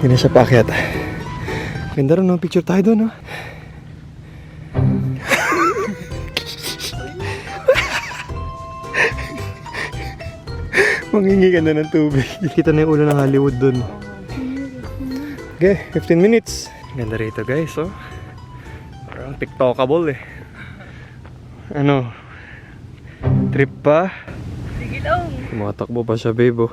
Hindi na siya paakyat. Ganda rin, no? Picture tayo doon, no? Manghingi ka na ng tubig. Kita na yung ulo ng Hollywood doon. Okay, 15 minutes. Ganda rito, guys, oh. Parang tiktokable, eh. Ano? Trip pa? Sige lang. Tumatakbo pa siya, babe, oh.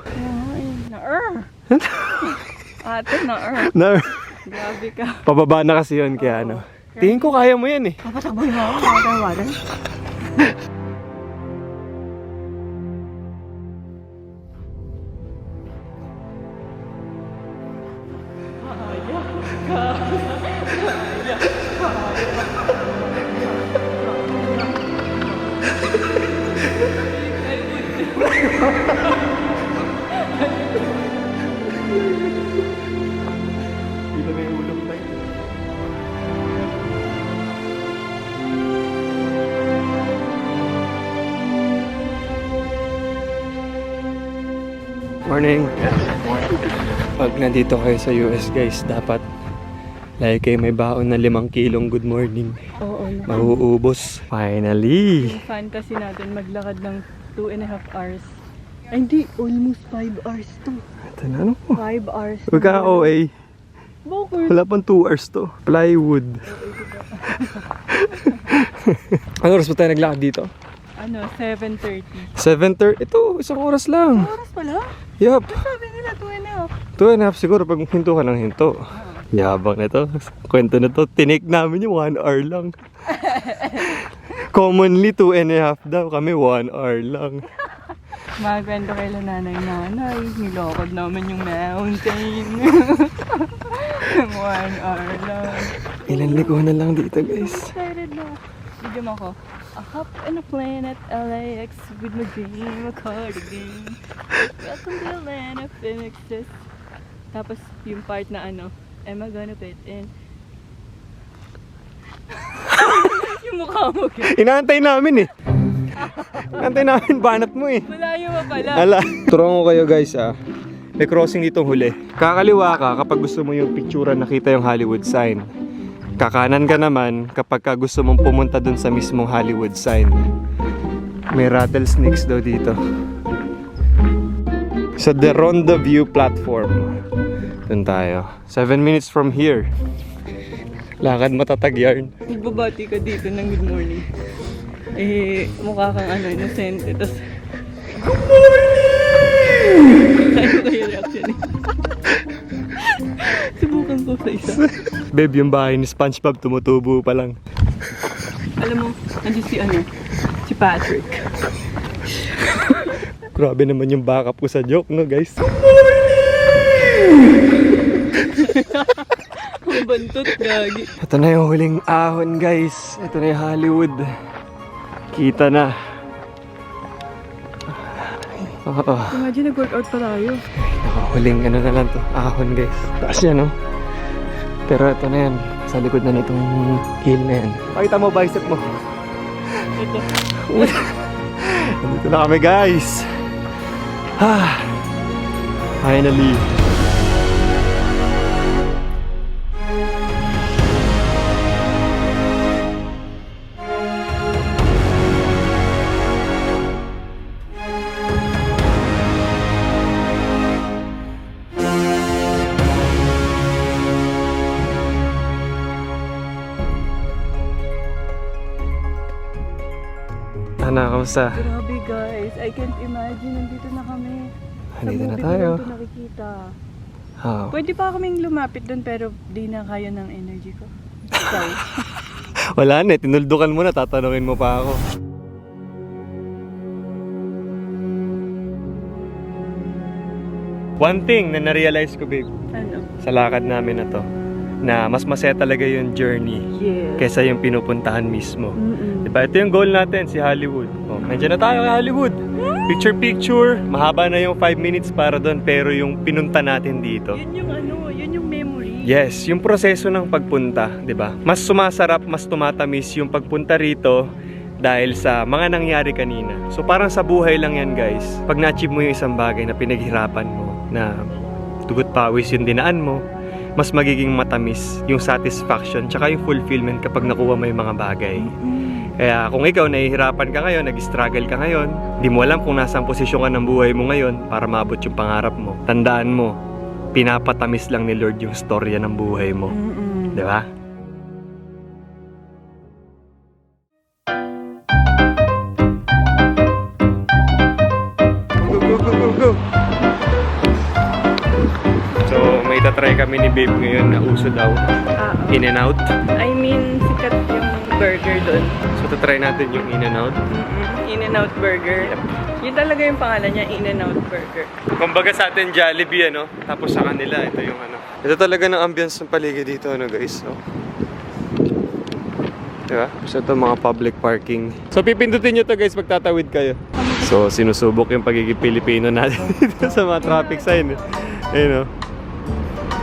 Ate, na-er. No. Grabe ka. Pababa na kasi yun, kaya ano. Tingin ko kaya mo yan, eh. Papatakboy mo ako, nakatawanan. Kita na yung ulong tayo. Morning. Pag nandito kayo sa US, guys, dapat lagi kayo may baon na 5 kilong good morning. Oo. Mauubos. Finally! Yung fan kasi natin maglakad ng 2.5 hours. Ay, hindi. Almost 5 hours to. Ito na, ano po? 5 hours. Huwag ka OA. Bakit? Wala pang 2 hours to. Plywood. Ano oras ba tayo naglakad dito? Ano, 7:30. 7:30. Ito, 1 oras lang. Oras pala? Yup. Sabi nila 2.5. 2.5 siguro pag hinto ka ng hinto. Yabang na to. Kwento na to. Tinake namin yung 1 hour lang. Commonly 2.5 daw. Kami 1 hour lang. Magkwento kaila nanay. Nilokod namin yung mountain. 1 hour lang. Ilan likuan na lang dito, guys. Excited na. Bigyan mo ako. A hop in a plane at LAX with my dream, a cardigan. Welcome to the land of phoenixes. Tapos yung part na ano, am I gonna fit in? Yung mukha mo ka. Inaantay namin eh. Inaantay namin banat mo eh. Malayo mo pala. Ala. Turuan ko kayo, guys, ah. May crossing ditong huli. Kakaliwa ka kapag gusto mo yung picture nakita yung Hollywood sign. Kakanan ka naman kapag ka gusto mong pumunta dun sa mismong Hollywood sign. May rattlesnakes daw dito. Sa the Rendezvous platform. Dun tayo. 7 minutes from here. Lakad matatag yarn. Nagbabati ka dito ng good morning. Eh, mukha kang ano, inosente. Tapos, good morning! Kaya kayo reaction eh. Subukan ko sa isa. Babe, yung bahay ni SpongeBob tumutubo pa lang. Alam mo, nandiyan si ano, si Patrick. Grabe naman yung backup ko sa joke, no, guys? Ang bantot, gagi. Ito na yung huling ahon, guys. Ito na yung Hollywood. Kita na. Oo. Imagine, nag-workout pa tayo. Nakahuling ano na lang to. Ahon, guys. Taas yan, no? Pero ito na yan. Sa likod na nitong hill na yan. Pakita mo, bicep mo. Ito. Nandito na kami, guys. Finally. Ano, kamusta? Grabe guys, I can't imagine, nandito na kami. Nandito na movie tayo. ko lang ito nakikita. Oh. Pwede pa kaming lumapit doon pero di na kaya ng energy ko. Sorry. Wala na, tinuldukan mo na, tatanungin mo pa ako. One thing na na-realize ko, babe, Ano? sa lakad namin na to, na mas masaya talaga yung journey Yeah. kesa yung pinupuntahan mismo. Mm-mm. Diba? Ito yung goal natin, si Hollywood. Oh, nandiyan na tayo kay Hollywood. Picture, mahaba na yung 5 minutes para doon, pero yung pinunta natin dito. Yun yung ano, yun yung memory. Yes, yung proseso ng pagpunta, 'di ba? Mas sumasarap, mas tumatamis yung pagpunta rito dahil sa mga nangyari kanina. So parang sa buhay lang 'yan, guys. Pag na-achieve mo yung isang bagay na pinaghirapan mo, na dugot pawis yung dinaan mo, mas magiging matamis yung satisfaction tsaka yung fulfillment kapag nakuha mo yung mga bagay. Kaya kung ikaw nahihirapan ka ngayon, nag-struggle ka ngayon, di mo alam kung nasang posisyon ka ng buhay mo ngayon para maabot yung pangarap mo. Tandaan mo, pinapatamis lang ni Lord yung storya ng buhay mo. Di ba? Go, go, go, go, go! So, may tatry kami ni Babe ngayon na uso daw. In-N-Out. I mean, sikat yung burger doon. So, tatry natin yung In-N-Out. In-N-Out Burger. Yep. Yun talaga yung pangalan niya, In-N-Out Burger. Kumbaga sa atin Jollibee, ano? Tapos sa kanila, ito yung ano. Ito talaga ng ambience ng paligid dito, ano guys. So, diba? So, ito mga public parking. So, pipindutin nyo to guys pag tatawid kayo. So, sinusubok yung pagiging Pilipino natin dito sa mga traffic sign. Ayun, oh.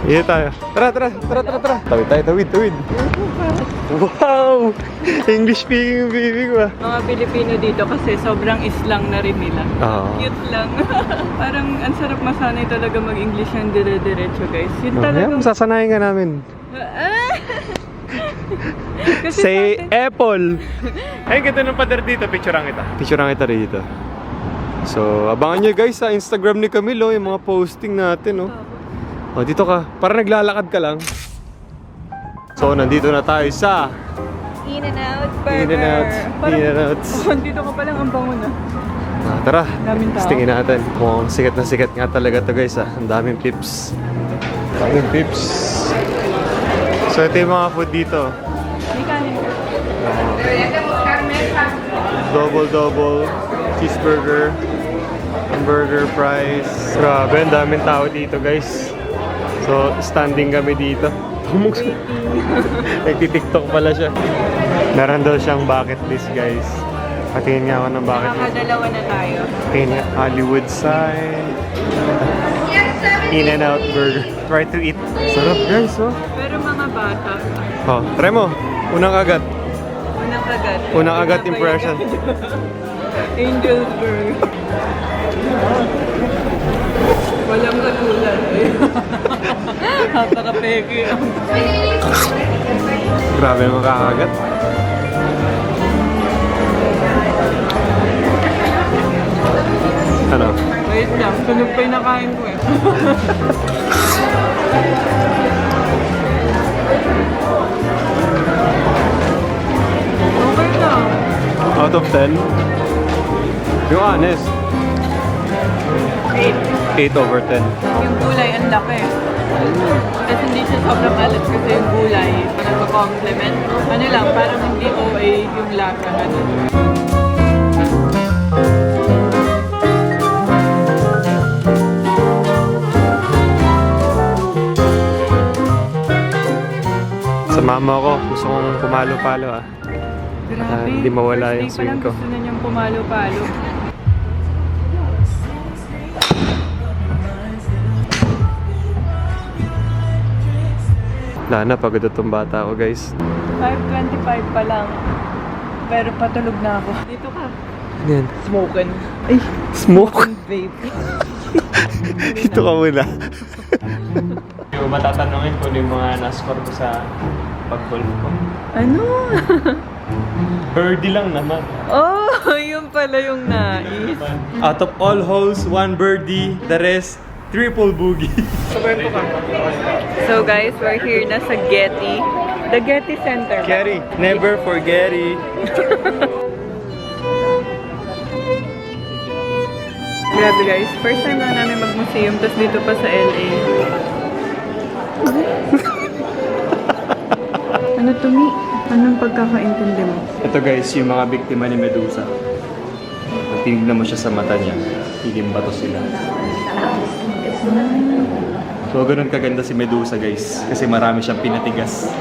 Iya tayo. Tara. Tawid tayo, tawid. Wow! English speaking yung baby ko ah. Mga Pilipino dito kasi sobrang islang na rin nila. Oo. Cute lang. Parang ang sarap masanay talaga mag-English ng dire-diretso guys. Yun talaga. Ayan, sasanayin ka namin. Kasi Say sa atin- Apple! Ayun, ganda ng pader dito. Picturean kita rito. So, abangan nyo guys sa Instagram ni Camilo yung mga posting natin, oh. Oh, dito ka. Para naglalakad ka lang. So, nandito na tayo sa In-N-Out Burger. In-N-Out. Parang- In-N-Out. Oh, dito ka palang ang bango na. Tara, Daming tao. tingin natin. Mukhang sikat na sikat nga talaga to guys, ah. Ang daming pips. So, ito yung mga food dito. May kanin ka. Double cheeseburger, hamburger, fries. Grabe, ang daming tao dito guys. So, standing kami dito. Nagtitiktok pala siya. Meron daw siyang bucket list guys. Patingin nga ako ng bucket list. Nakakadalawa na tayo. Patingin nga, Hollywood sign. In-N-Out burger. Try to eat. Sarap guys, oh. Pero mga bata, Oh, try mo. Unang agad. unang agad impression. Angel's Burger. Walang katulad eh. Napaka-peke. Grabe ang makakagat. Ano? Wait lang, tunog pa yung nakain ko eh. Okay lang. Out of 10? Yung honest. 8. 8 over 10. Yung gulay ang laki. Kasi hindi siya sobrang alat kasi yung gulay nagko-complement. Ano lang, parang hindi OA yung lasa. Ano. Sa mama ko, gusto kong pumalo-palo ah. Grabe. Hindi mawala yung First day pa swing lang ko. gusto na niyang pumalo-palo. Wala na, pagod itong bata ko guys. 5:25 pa lang. Pero patulog na ako. Dito ka. Ano yan? Smoken. Ay, Smoke? vape. Dito ka muna. Yung matatanungin ko yung mga na-score ko sa pag-golf ko. Ano? Birdie lang naman. Oh, yun pala yung nais. Out of all holes, 1 birdie, the rest, triple boogie. So guys, we're here na sa Getty. The Getty Center. Getty, never forget it. Grabe guys, first time lang namin mag-museum, tapos dito pa sa LA. Ano to, Mi? Anong pagkakaintindi mo? Ito guys, yung mga biktima ni Medusa. Pag tinignan mo siya sa mata niya, higimbato sila. So, ganun kaganda si Medusa guys. Kasi marami siyang pinatigas.